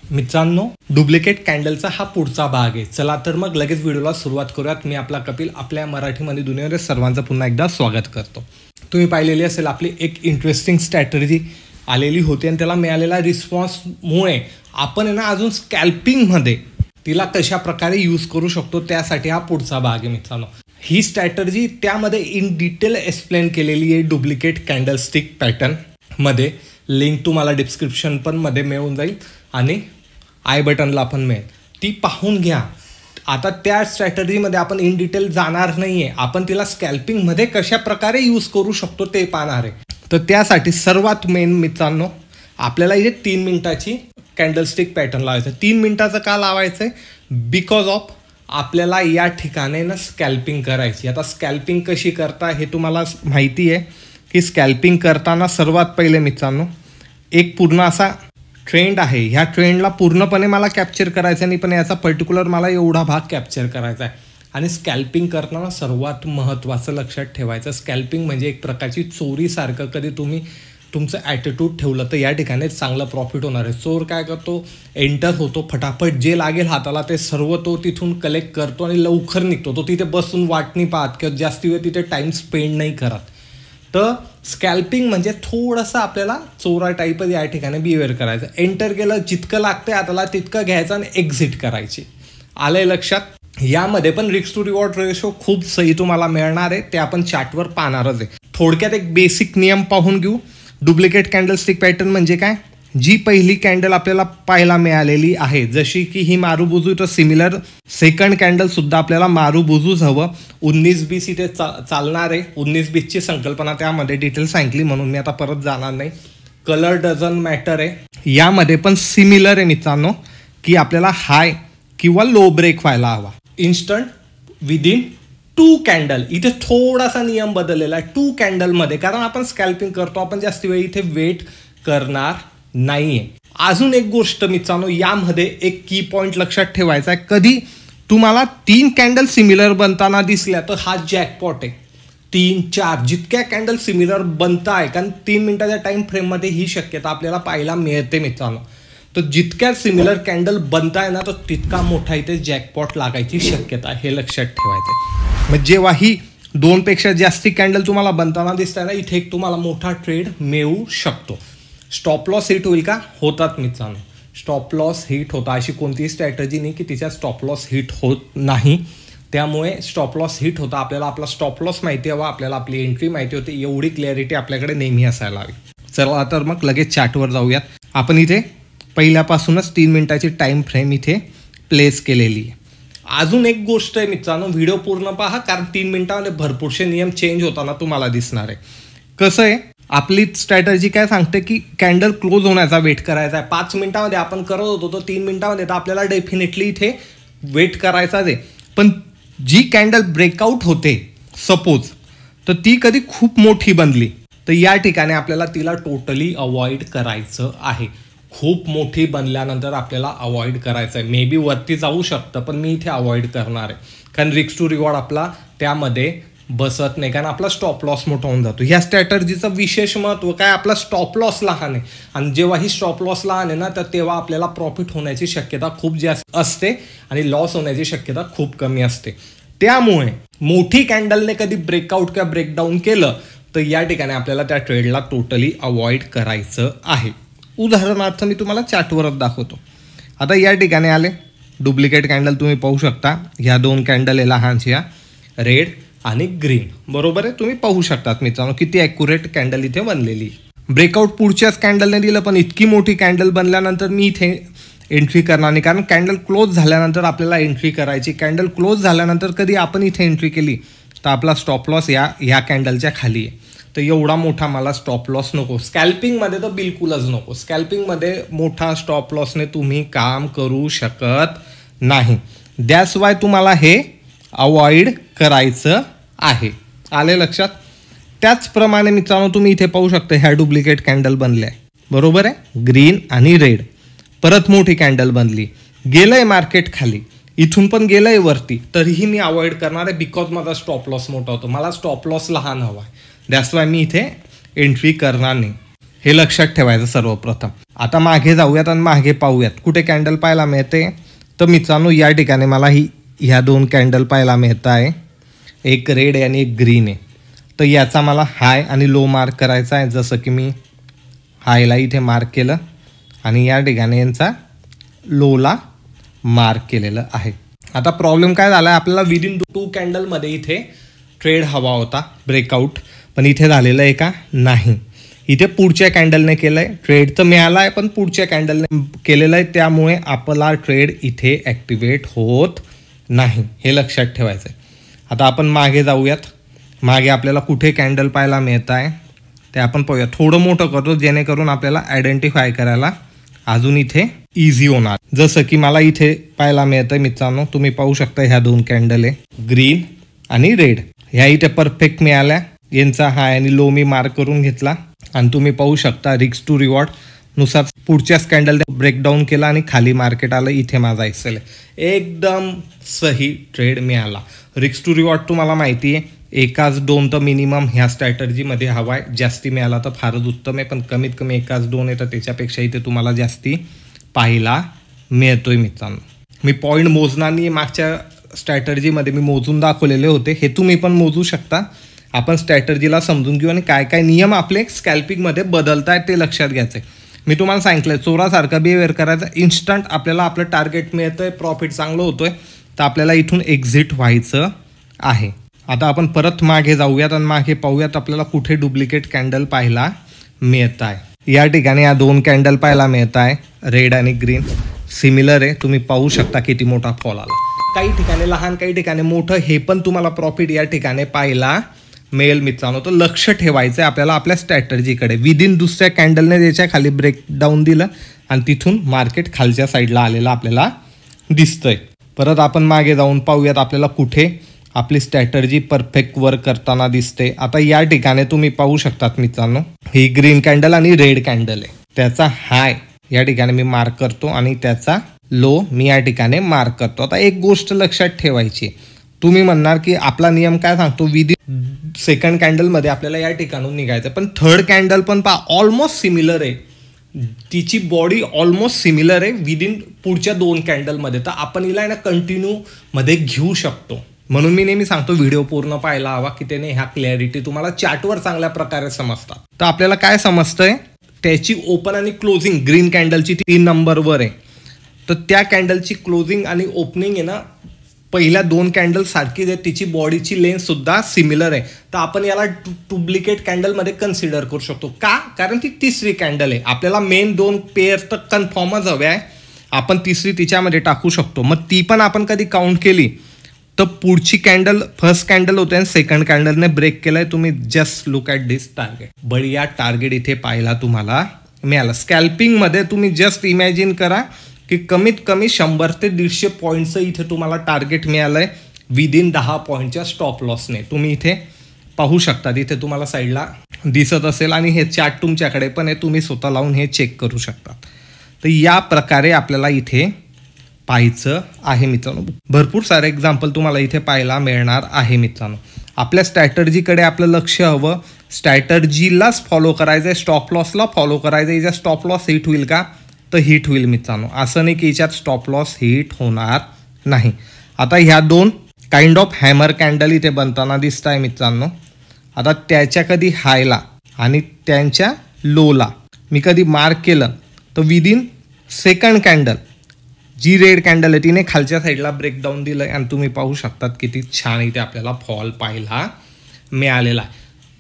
मित्रांनो, डुप्लिकेट कॅन्डलचा हा पुढचा भाग आहे. चला तर मग लगेच व्हिडिओला सुरुवात करूयात. मी आपला कपिल आपल्या मराठीमध्ये दुनियेवर सर्वांचं पुन्हा एकदा स्वागत करतो. तुम्ही पाहिलेली असेल आपली एक इंटरेस्टिंग स्ट्रॅटेजी आलेली होती आणि त्याला मिळालेला रिस्पॉन्समुळे आपण ना अजून स्कॅल्पिंगमध्ये तिला कशा प्रकारे यूज करू शकतो त्यासाठी हा पुढचा भाग आहे. मित्रांनो, ही स्ट्रॅटेजी त्यामध्ये इन डिटेल एक्सप्लेन केलेली आहे डुप्लिकेट कॅन्डलस्टिक पॅटर्नमध्ये. लिंक तुम्हाला डिस्क्रिप्शन पण मध्ये मिळून जाईल आणि आय बटनला पण मिळेल, ती पाहून घ्या. आता त्या स्ट्रॅटेजीमध्ये आपण इन डिटेल जाणार नाही आहे, आपण तिला स्कॅल्पिंगमध्ये कशा प्रकारे यूज करू शकतो ते पाहणार आहे. तर त्यासाठी सर्वात मेन मित्रांनो, आपल्याला इथे 3 मिनिटाची कॅन्डलस्टिक पॅटर्न लावायचं. 3 मिनिटाचं का लावायचं आहे? बिकॉज ऑफ आपल्याला या ठिकाणी ना स्कॅल्पिंग करायची. आता स्कॅल्पिंग कशी करता हे तुम्हाला माहिती आहे की स्कॅल्पिंग करताना सर्वात पहिले मित्रांनो एक पूर्ण असा ट्रेंड आहे. ह्या ट्रेंडला पूर्णपणे मला कॅप्चर करायचं नाही, पण याचा पर्टिक्युलर मला एवढा भाग कॅप्चर करायचा आहे. आणि स्कॅल्पिंग करताना सर्वात महत्त्वाचं लक्षात ठेवायचं, स्कॅल्पिंग म्हणजे एक प्रकारची चोरीसारखं. कधी तुम्ही तुमचं ॲटिट्यूड ठेवलं तर या ठिकाणी चांगलं प्रॉफिट होणार आहे. चोर काय करतो? एंटर होतो, फटाफट जे लागेल हाताला ते सर्व तो तिथून कलेक्ट करतो आणि लवकर निघतो. तो तिथे बसून वाट नाही पाहत किंवा जास्त वेळ तिथे टाईम स्पेंड नाही करत. तर स्कॅल्पिंग म्हणजे थोडंसं आपल्याला चोरा टाईपच या ठिकाणी बिहेवियर करायचं. एंटर केलं, जितकं लागतं हाताला तितकं घ्यायचं आणि एक्झिट करायची. आलंय लक्षात? यामध्ये पण रिस्क टू रिवॉर्ड रेशो खूप सही तुम्हाला मिळणार आहे, ते आपण चार्टवर पाहणारच आहे. थोडक्यात एक बेसिक नियम पाहून घेऊ. डुप्लिकेट कॅन्डलस्टिक पॅटर्न म्हणजे काय? जी पहिली कॅन्डल आपल्याला पाहायला मिळालेली आहे, जशी की ही मारुबुजू, तर सिमिलर सेकंड कॅन्डल सुद्धा आपल्याला मारुबुजूच हवं. 19-20 इथे चालणार आहे. 19-20ची संकल्पना त्यामध्ये डिटेल सांगितली म्हणून मी आता परत जाणार नाही. कलर डझन मॅटर आहे. यामध्ये पण सिमिलर आहे मित्रांनो की आपल्याला हाय किंवा लो ब्रेक व्हायला हवा इन्स्टंट विदिन 2 कॅन्डल. इथे थोडासा नियम बदललेला आहे 2 कॅन्डलमध्ये, कारण आपण स्कॅल्पिंग करतो, आपण जास्त वेळ इथे वेट करणार नाहीये. अजून एक गोष्ट मित्रांनो, यामध्ये एक की पॉईंट लक्षात ठेवायचा आहे. कधी तुम्हाला 3 कॅन्डल सिमिलर बनताना दिसल्या तर हा जॅकपॉट आहे. 3-4 जितक्या कॅन्डल सिमिलर बनताय, कारण 3 मिनिटाच्या टाइम फ्रेममध्ये ही शक्यता आपल्याला पाहायला मिळते मित्रांनो. तर जितक्या सिमिलर कॅन्डल बनताय ना, तर तितका मोठा इथे जॅकपॉट लागायची शक्यता आहे, हे लक्षात ठेवायचं. मग जेव्हा ही 2 पेक्षा जास्ती कॅन्डल तुम्हाला बनताना दिसताय ना, इथे एक तुम्हाला मोठा ट्रेड मिळू शकतो. स्टॉप लॉस हिट होईल का? होतात मित्रांनो, स्टॉप लॉस हिट होता. अशी कोणतीही स्ट्रॅटेजी नाही की तिच्या स्टॉप लॉस हिट होत नाही. त्यामुळे स्टॉप लॉस हिट होता. आपल्याला आपला स्टॉप लॉस माहिती हवा, आपल्याला आपली एंट्री माहिती होती. एवढी क्लॅरिटी आपल्याकडे नेहमी असायला हवी. चला तर मग लगेच चार्टवर जाऊयात. आपण इथे पहिल्यापासूनच 3 मिनिटाची टाईम फ्रेम इथे प्लेस केलेली आहे. अजून एक गोष्ट आहे मित्रांनो, व्हिडिओ पूर्ण पहा, कारण 3 मिनिटामध्ये भरपूरसे नियम चेंज होताना तुम्हाला दिसणार आहे. कसं आहे, आपली स्ट्रॅटेजी काय सांगते की कॅन्डल क्लोज होण्याचा वेट करायचा आहे. 5 मिनिटामध्ये आपण करत होतो, तर 3 मिनिटामध्ये तर आपल्याला डेफिनेटली इथे वेट करायचाच आहे. पण जी कॅन्डल ब्रेकआउट होते सपोज, तर ती कधी खूप मोठी बनली तर या ठिकाणी आपल्याला तिला टोटली अवॉइड करायचं आहे. खूप मोठी बनल्यानंतर आपल्याला अवॉइड करायचं आहे. मे बी वरती जाऊ शकतं, पण मी इथे अवॉइड करणार आहे, कारण रिस्क टू रिवॉर्ड आपला त्यामध्ये बसत नाही, कारण आपला स्टॉप लॉस मोठा होऊन जातो. ह्या स्ट्रॅटर्जीचं विशेष महत्त्व काय? आपला स्टॉप लॉस लहान आहे, आणि जेव्हा ही स्टॉप लॉस लहान आहे ना, तर तेव्हा आपल्याला प्रॉफिट होण्याची शक्यता खूप जास्त असते आणि लॉस होण्याची शक्यता खूप कमी असते. त्यामुळे मोठी कॅन्डलने कधी ब्रेकआउट किंवा ब्रेकडाऊन केलं तर या ठिकाणी आपल्याला त्या ट्रेडला टोटली अवॉइड करायचं आहे. उदाहरणार्थ मी तुम्हाला चार्टवरच दाखवतो. आता या ठिकाणी आले डुप्लिकेट कॅन्डल, तुम्ही पाहू शकता. ह्या 2 कॅन्डल आहे लहानशा, रेड आणि ग्रीन, बरोबर आहे. तुम्ही पाहू शकतात मित्रांनो किती ॲक्युरेट कॅन्डल इथे बनलेली. ब्रेकआउट पुढच्याच कॅन्डलने दिलं, पण इतकी मोठी कॅन्डल बनल्यानंतर मी इथे एंट्री करणार नाही, कारण कॅन्डल क्लोज झाल्यानंतर आपल्याला एंट्री करायची. कॅन्डल क्लोज झाल्यानंतर कधी आपण इथे एंट्री केली तर आपला स्टॉप लॉस ह्या कॅन्डलच्या खाली आहे. तर एवढा मोठा मला स्टॉप लॉस नको. स्कॅल्पिंगमध्ये तर बिलकुलच नको. स्कॅल्पिंगमध्ये मोठा स्टॉप लॉसने तुम्ही काम करू शकत नाही. दॅट्स वाय तुम्हाला हे अवॉइड करायचं आहे. आले लक्षात? त्याचप्रमाणे मित्रांनो तुम्ही इथे पाहू शकता, ह्या डुप्लिकेट कॅन्डल बनल्या आहे, बरोबर आहे, ग्रीन आणि रेड. परत मोठी कॅन्डल बनली, गेलंय मार्केट खाली, इथून पण गेलंय वरती, तरीही मी अवॉइड करणार आहे, बिकॉज माझा स्टॉप लॉस मोठा होतो. मला स्टॉप लॉस लहान हवा आहे. दॅट्स वाय मी इथे एंट्री करणार नाही. हे लक्षात ठेवायचं सर्वप्रथम. आता मागे जाऊयात आणि मागे पाहूयात कुठे कॅन्डल पाहायला मिळते. तर मित्रांनो या ठिकाणी मला ह्या 2 कॅन्डल पाहायला मिळत आहे, एक रेड आहे आणि एक ग्रीन आहे. तर याचा मला हाय आणि लो मार्क करायचा आहे. जसं की मी हायला इथे मार्क केलं आणि या ठिकाणी यांचा लोला मार्क केलेलं आहे. आता प्रॉब्लेम काय झाला आहे, आपल्याला विदिन 2 कॅन्डलमध्ये इथे ट्रेड हवा होता ब्रेकआउट, पण इथे झालेलं आहे का नाही. इथे पुढच्या कॅन्डलने केलं आहे ट्रेड, तर मिळाला आहे पण पुढच्या कॅन्डलने केलेलं आहे, त्यामुळे आपला ट्रेड इथे ॲक्टिवेट होत नाही. हे लक्षात ठेवायचं आहे. आता आपण मागे जाऊयात. मागे आपल्याला कुठे कॅन्डल पाहायला मिळत आहे ते आपण पाहूया. थोडं मोठं करतो जेणेकरून आपल्याला आयडेंटिफाय करायला अजून इथे इझी होणार. जसं की मला इथे पाहायला मिळतं मित्रांनो, तुम्ही पाहू शकता ह्या 2 कॅन्डल आहे ग्रीन आणि रेड. ह्या इथे परफेक्ट मिळाल्या. यांचा हाय आणि लो मी मार्क करून घेतला आणि तुम्ही पाहू शकता रिस्क टू रिवॉर्ड नुसार पुढच्याच कॅन्डल ब्रेकडाऊन केला आणि खाली मार्केट आलं. इथे माझा एक्सेल आहे. एकदम सही ट्रेड मिळाला. रिस्क टू रिवॉर्ड तुम्हाला माहिती आहे, 1-2 तर मिनिमम ह्या स्ट्रॅटर्जीमध्ये हवा आहे. जास्ती मिळाला तर फारच उत्तम आहे, पण कमीत कमी 1-2 आहे तर त्याच्यापेक्षा इथे तुम्हाला जास्ती पाहायला मिळतोय मित्रांनो. मी पॉईंट मोजणार नाही, मागच्या स्ट्रॅटर्जीमध्ये मी मोजून दाखवलेले होते, हे तुम्ही पण मोजू शकता. आपण स्ट्रॅटर्जीला समजून घेऊ आणि काय काय नियम आपले स्कॅल्पिंगमध्ये बदलत आहेत ते लक्षात घ्यायचे. मी तुम्हाला सांगितलं चोरासारखा बिहेवियर करायचा. इन्स्टंट आपल्याला आपलं टार्गेट मिळतं आहे, प्रॉफिट चांगलं होतोय, तर आपल्याला इथून एक्झिट व्हायचं आहे. आता आपण परत मागे जाऊयात आणि मागे पाहूयात आपल्याला कुठे डुप्लिकेट कॅन्डल पाहायला मिळत आहे. या ठिकाणी या 2 कॅन्डल पाहायला मिळत आहे, रेड आणि ग्रीन. सिमिलर आहे, तुम्ही पाहू शकता किती मोठा फॉल आला. काही ठिकाणी लहान काही ठिकाणी मोठं, हे पण तुम्हाला प्रॉफिट या ठिकाणी पाहायला मिळेल मित्रांनो. तर लक्ष ठेवायचं आहे आपल्याला आपल्या स्ट्रॅटर्जीकडे. विदिन दुसऱ्या कॅन्डलने त्याच्या खाली ब्रेकडाऊन दिलं आणि तिथून मार्केट खालच्या साईडला आलेलं आपल्याला दिसतंय. परत आपण मागे जाऊन पाहूयात आपल्याला कुठे आपली स्ट्रॅटर्जी परफेक्ट वर्क करताना दिसते. आता या ठिकाणी तुम्ही पाहू शकतात मित्रांनो, ही ग्रीन कॅन्डल आणि रेड कॅन्डल आहे. त्याचा हाय या ठिकाणी मी मार्क करतो आणि त्याचा लो मी या ठिकाणी मार्क करतो. आता एक गोष्ट लक्षात ठेवायची, तुम्ही म्हणणार की आपला नियम काय सांगतो, विदिन सेकंड कॅन्डलमध्ये आपल्याला या ठिकाणून निघायचं, पण थर्ड कॅन्डल पण ऑलमोस्ट सिमिलर आहे. तिची बॉडी ऑलमोस्ट सिमिलर आहे विदिन पुढच्या 2 कॅन्डलमध्ये, तर आपण हिला ना कंटिन्यू मध्ये घेऊ शकतो. म्हणून मी नेहमी सांगतो व्हिडिओ पूर्ण पाहायला हवा, की त्याने ह्या क्लॅरिटी तुम्हाला चार्टवर चांगल्या प्रकारे समजतात. तर आपल्याला काय समजतंय, त्याची ओपन आणि क्लोजिंग ग्रीन कॅन्डलची 3 नंबरवर आहे, तर त्या कॅन्डलची क्लोजिंग आणि ओपनिंग आहे ना पहिल्या 2 कॅन्डल सारखीच आहे. तिची बॉडीची लेंथ सुद्धा सिमिलर आहे, तर आपण याला डुप्लिकेट कॅन्डलमध्ये कन्सिडर करू शकतो. का? कारण ती तिसरी कॅन्डल आहे. आपल्याला मेन 2 पेअर तर कन्फर्मच हवे आहे, आपण तिसरी तिच्यामध्ये टाकू शकतो. मग ती पण आपण कधी काउंट केली तर पुढची कॅन्डल फर्स्ट कॅन्डल होते आणि सेकंड कॅन्डलने ब्रेक केलाय. तुम्ही just look at this target. बढिया टार्गेट इथे पाहायला तुम्हाला मिळाला. स्कॅल्पिंगमध्ये तुम्ही जस्ट इमॅजिन करा की कमीत कमी 100 ते 150 पॉईंटचं इथे तुम्हाला टार्गेट मिळालंय विदिन 10 पॉईंटच्या स्टॉप लॉसने. तुम्ही इथे पाहू शकता, इथे तुम्हाला साईडला दिसत असेल आणि हे चार्ट तुमच्याकडे पण आहे, तुम्ही स्वतः लावून हे चेक करू शकता. तर या प्रकारे आपल्याला इथे पाहायचं आहे मित्रांनो. भरपूर सारे एक्झाम्पल तुम्हाला इथे पाहायला मिळणार आहे मित्रांनो. आपल्या स्ट्रॅटर्जीकडे आपलं लक्ष हवं, स्ट्रॅटर्जीलाच फॉलो करायचं आहे, स्टॉप लॉसला फॉलो करायचं आहे. याच्यात स्टॉप लॉस हिट होईल का? तर हिट होईल मित्रांनो. असं नाही की याच्यात स्टॉप लॉस हिट होणार नाही. आता ह्या 2 काइंड ऑफ हॅमर कॅन्डल इथे बनताना दिसत आहे मित्रांनो. आता त्याच्या कधी हायला आणि त्यांच्या लोला मी कधी मार्क केलं तर विदिन सेकंड कॅन्डल जी रेड कॅन्डल आहे तिने खालच्या साईडला ब्रेकडाऊन दिलं आहे आणि तुम्ही पाहू शकतात किती छान इथे आपल्याला फॉल पाहायला मिळालेला आहे.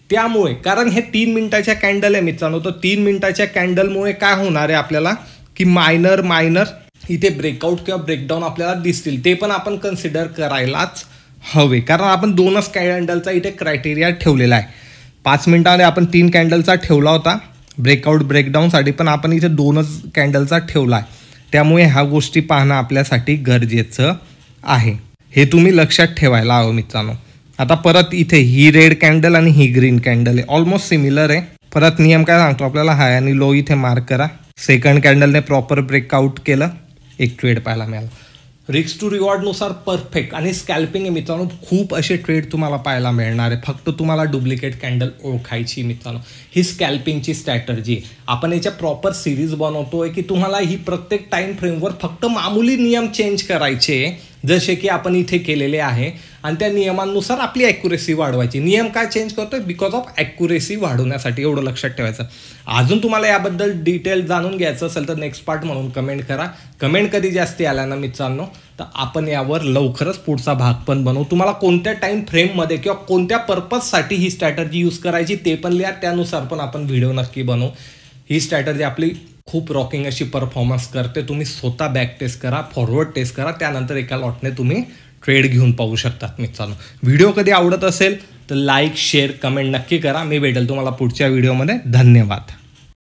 त्यामुळे कारण हे 3 मिनिटाच्या कॅन्डल आहे मित्रांनो, तर 3 मिनिटाच्या कॅन्डलमुळे काय होणार आहे आपल्याला की मायनर इथे ब्रेकआउट किंवा ब्रेकडाऊन आपल्याला दिसतील, ते पण आपण कन्सिडर करायलाच हवे. कारण आपण 2च कॅन्डलचा इथे क्रायटेरिया ठेवलेला आहे. 5 मिनिटांमध्ये आपण 3 कॅन्डलचा ठेवला होता ब्रेकआउट ब्रेकडाऊनसाठी, पण आपण इथे 2च कॅन्डलचा ठेवला आहे. त्यामुळे ह्या गोष्टी पाहणं आपल्यासाठी गरजेचं आहे. हे तुम्ही लक्षात ठेवायला हवं मित्रांनो. आता परत इथे ही रेड कॅन्डल आणि ही ग्रीन कॅन्डल आहे, ऑलमोस्ट सिमिलर आहे. परत नियम काय सांगतो आपल्याला, हाय आणि लो इथे मार्क करा. सेकंड कॅन्डलने प्रॉपर ब्रेकआउट केलं, एक ट्रेड पाहायला मिळाला. रिस्क टू रिवॉर्डनुसार परफेक्ट आणि स्कॅल्पिंग मित्रांनो खूप असे ट्रेड तुम्हाला पाहायला मिळणार आहे. फक्त तुम्हाला डुप्लिकेट कॅन्डल ओळखायची मित्रांनो. ही स्कॅल्पिंगची स्ट्रॅटर्जी आपण याच्या प्रॉपर सिरीज बनवतोय की तुम्हाला ही प्रत्येक टाइम फ्रेमवर फक्त मामूली नियम चेंज करायचे जसे की आपण इथे केलेले आहे आणि त्या नियमांनुसार आपली ॲक्युरेसी वाढवायची. नियम काय चेंज करतोय? बिकॉज ऑफ ॲक्युरेसी वाढवण्यासाठी. एवढं लक्षात ठेवायचं. अजून तुम्हाला याबद्दल डिटेल जाणून घ्यायचं असेल तर नेक्स्ट पार्ट म्हणून कमेंट करा. कमेंट कधी जास्ती आल्या ना मित्रांनो तर आपण यावर लवकरच पुढचा भाग पण बनवू. तुम्हाला कोणत्या टाइम फ्रेममध्ये किंवा कोणत्या पर्पजसाठी ही स्ट्रॅटर्जी यूज करायची ते पण लिहा. त्यानुसार पण आपण व्हिडिओ नक्की बनवू. ही स्ट्रॅटर्जी आपली खूप रॉकिंग अशी परफॉर्मन्स करते. तुम्ही स्वतः बॅक टेस्ट करा, फॉरवर्ड टेस्ट करा, त्यानंतर एका लॉटने तुम्ही ट्रेड घेऊन पाहू शकतात मित्रांनो. व्हिडिओ कधी आवडत असेल तर लाईक शेअर कमेंट नक्की करा. मी भेटेल तुम्हाला पुढच्या व्हिडिओमध्ये. धन्यवाद.